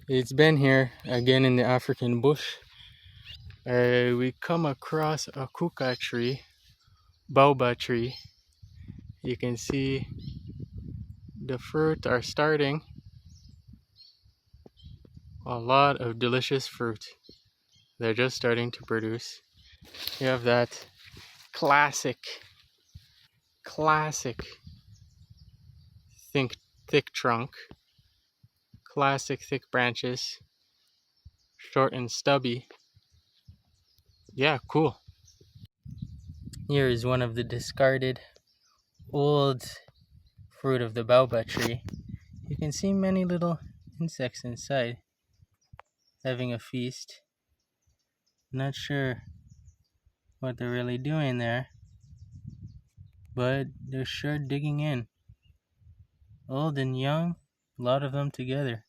It's Ben here again in the African bush. We come across a kuka tree, baobab tree. You can see the fruit are starting. A lot of delicious fruit. They're just starting to produce. You have that classic thick, thick trunk, classic thick branches, short and stubby. Yeah, cool. Here is one of the discarded old fruit of the baobab tree. You can see many little insects inside having a feast. Not sure what they're really doing there, but they're sure digging in. Old and young, a lot of them together.